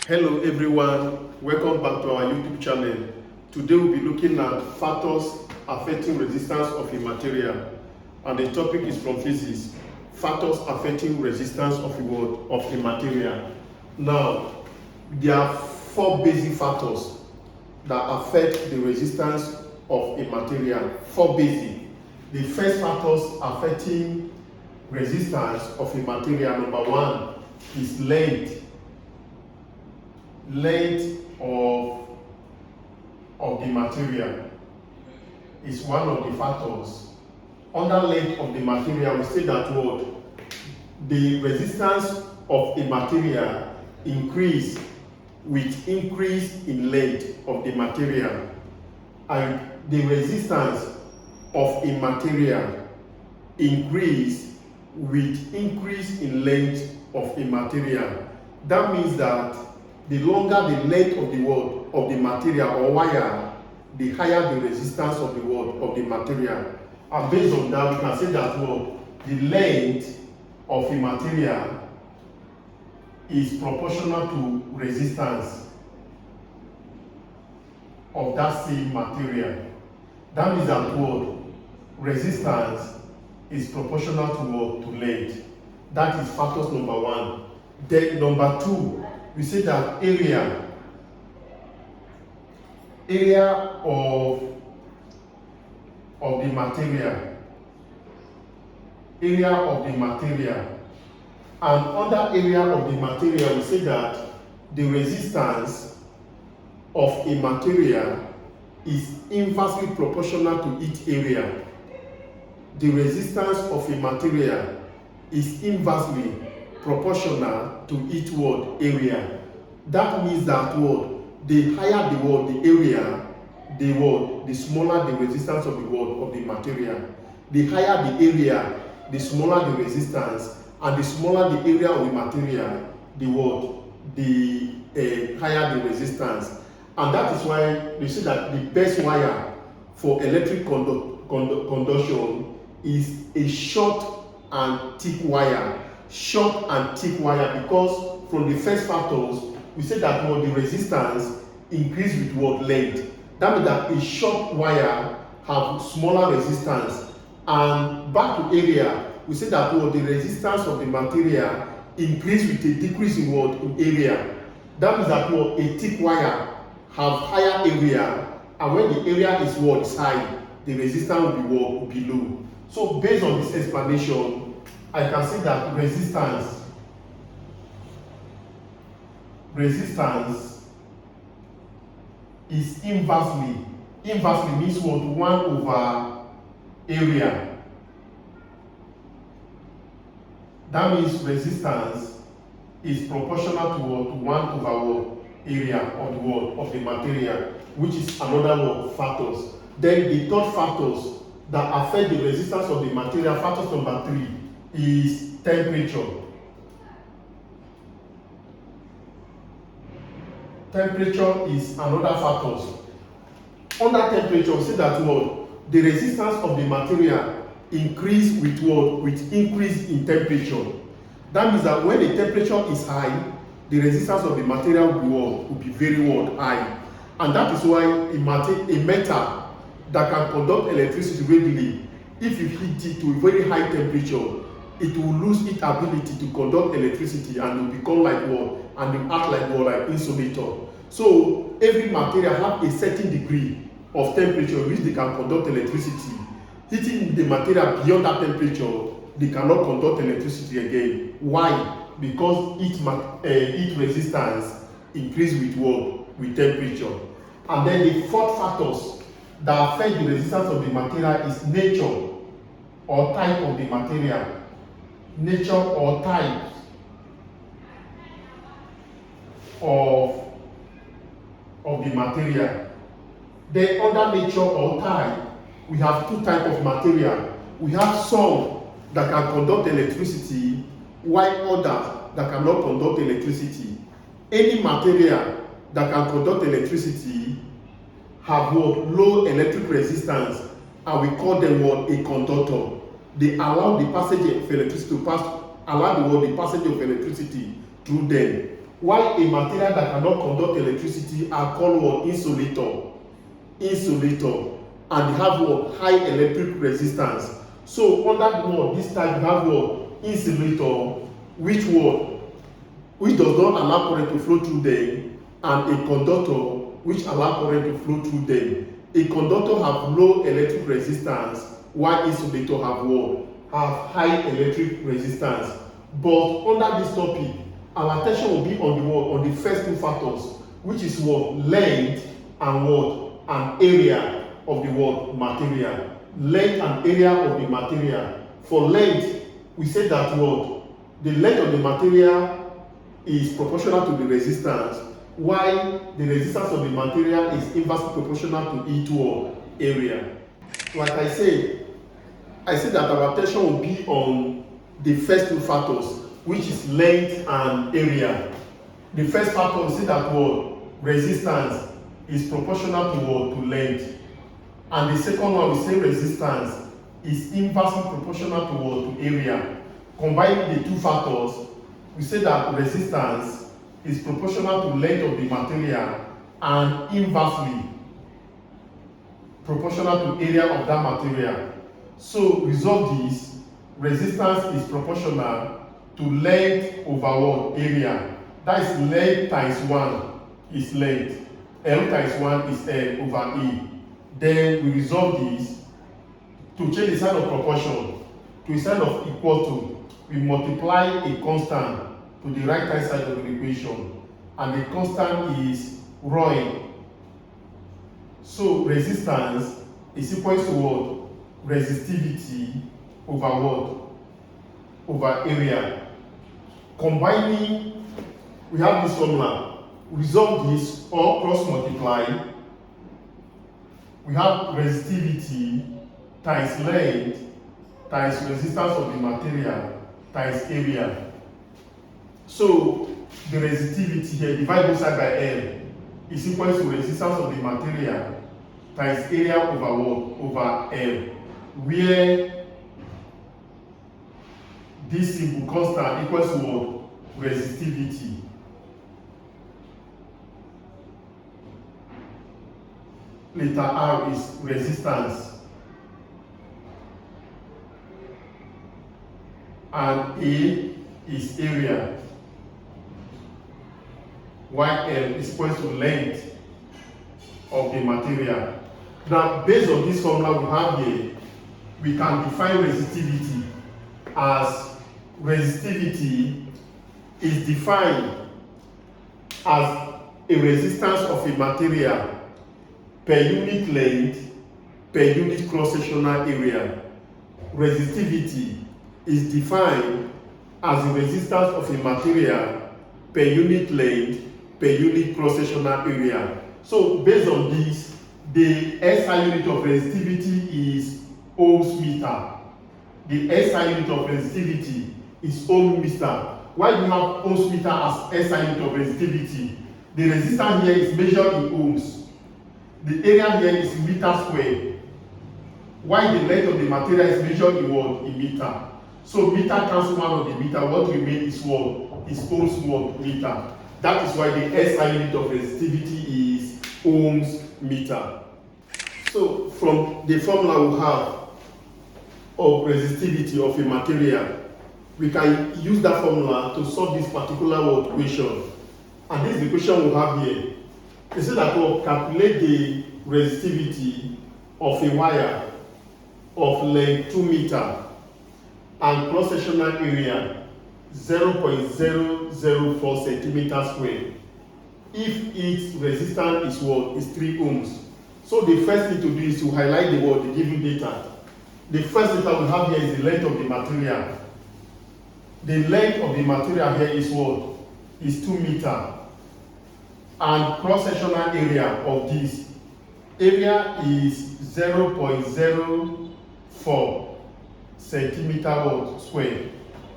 Hello everyone, welcome back to our YouTube channel. Today we'll be looking at factors affecting resistance of a material, and the topic is from physics. Factors affecting resistance of a material. Now, there are four basic factors that affect the resistance of a material. Four basic. The first factors affecting resistance of a material, number one, is length of the material is one of the factors. Under length of the material, we say that what the resistance of a material increase with increase in length of the material, and the resistance of a material increase with increase in length of a material. That means that the longer the length of the material or wire, the higher the resistance of the material. And based on that, we can say that the length of a material is proportional to resistance of that same material. That means that resistance is proportional to length. That is factors number one. Then number two, we say that area of the material, and under area of the material, we say that the resistance of a material is inversely proportional to its area. The resistance of a material is inversely proportional to its area. That means that the higher the area, the smaller the resistance of the material. The higher the area, the smaller the resistance, and the smaller the area of the material, the higher the resistance. And that is why we say that the best wire for electric conduction is a short and thick wire. Short and thick wire, because from the first factors, we say that the resistance increase with length. That means that a short wire have smaller resistance, and back to area, we say that the resistance of the material increase with a decrease in area. That means that a thick wire have higher area, and when the area is high, the resistance will be low. So based on this explanation, I can say that resistance is inversely means 1 over area. That means resistance is proportional to 1 over area of the material, which is another factors. Then the third factors that affect the resistance of the material, factors number 3, is temperature. Temperature is another factor. Under temperature, we say that the resistance of the material increase with increase in temperature. That means that when the temperature is high, the resistance of the material will be very high. And that is why a metal that can conduct electricity readily, if you heat it to a very high temperature, it will lose its ability to conduct electricity, and will become like and will act like insulator. So every material have a certain degree of temperature which they can conduct electricity. Heating the material beyond that temperature, they cannot conduct electricity again. Why? Because its resistance increase with temperature. And then the fourth factors that affect the resistance of the material is nature or type of the material. Nature or type of the material. Then under nature or type, we have two types of material. We have some that can conduct electricity, while others that cannot conduct electricity. Any material that can conduct electricity have low electric resistance, and we call them a conductor. They allow the passage of electricity to pass, allow the passage of electricity through them. While a material that cannot conduct electricity are called what? Insulator. Insulator. And they have what? High electric resistance. So under the word, this type you have what? Insulator, which does not allow current to flow through them, and a conductor which allow current to flow through them. A conductor have low electric resistance, while insulator have what? Have high electric resistance. But under this topic, our attention will be on the what? On the first two factors, which is what? Length and what? And area of the what? Material. Length and area of the material. For length, we say that what? The length of the material is proportional to the resistance, while the resistance of the material is inversely proportional to its area. Like I said that our attention will be on the first two factors, which is length and area. The first factor, we say that resistance is proportional to length. And the second one, we say resistance is inversely proportional to area. Combining the two factors, we say that resistance is proportional to length of the material and inversely proportional to area of that material. So resolve this, resistance is proportional to length over what? Area. That is length times 1 is length. L times 1 is L over E. Then we resolve this to change the sign of proportion to a sign of equal to. We multiply a constant to the right hand side of the equation, and the constant is ρ. So resistance is equal to what? Resistivity over what? Over area. Combining, we have this formula. Resolve this or cross multiply. We have resistivity times length times resistance of the material times area. So the resistivity here, divide both sides by L, is equal to resistance of the material times area over what? Over L, where this simple constant equals to what? Resistivity. Letter R is resistance, and A is area, while L is equal to length of the material. Now, based on this formula we have here, we can define resistivity as resistivity is defined as a resistance of a material per unit length per unit cross-sectional area. Resistivity is defined as the resistance of a material per unit length per unit cross-sectional area. So based on this, the SI unit of resistivity is ohms meter. The SI unit of resistivity is ohm meter. Why do we have ohms meter as SI unit of resistivity? The resistance here is measured in ohms. The area here is meter square, while the length of the material is measured in what? In meter. So meter cancel one of the meter. What remains is what? Is ohms meter. That is why the SI unit of resistivity is ohms meter. So from the formula we have of resistivity of a material, we can use that formula to solve this particular equation. And this is the question we have here. We say that we'll calculate the resistivity of a wire of length 2 meter and cross-sectional area 0.004 centimeter square if its resistance is what? Is 3 ohms. So the first thing to do is to highlight the word, the given data. The first data we have here is the length of the material. The length of the material here is what? Is 2 meter. And cross-sectional area of this area is 0.04 centimeter square.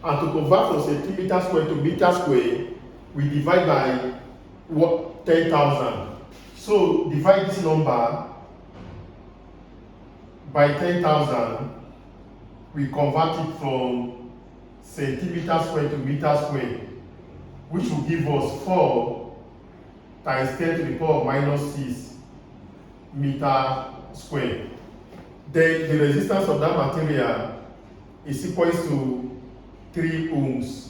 And to convert from centimeter square to meter square, we divide by 10,000. So divide this number by 10,000, we convert it from centimeter square to meter square. which will give us 4 times 10 to the power of minus 6 meter square. Then the resistance of that material is equal to 3 ohms.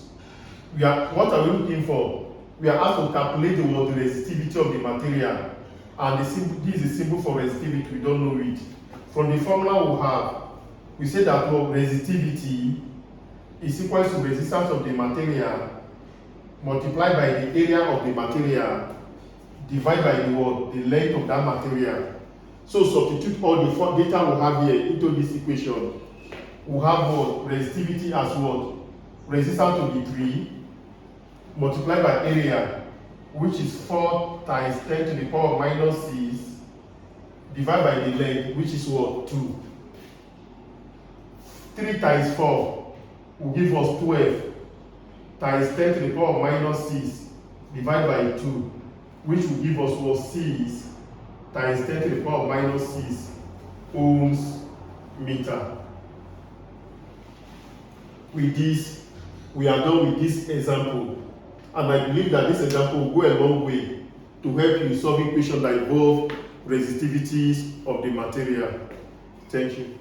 What are we looking for? We are asked to calculate the resistivity of the material, and this is the symbol for resistivity. We don't know it. From the formula we say that resistivity is equal to resistance of the material multiplied by the area of the material divided by the length of that material. So substitute all the data we have here into this equation. We have resistivity as what? Resistance to the 3 multiplied by area, which is 4 times 10 to the power of minus 6 divided by the length, which is what? 2. 3 times 4 will give us 12 times 10 to the power of minus 6 divided by 2, which will give us what? 6 times 10 to the power of minus 6 ohms meter. With this, we are done with this example, and I believe that this example will go a long way to help you solve equations that involve resistivities of the material. Thank you.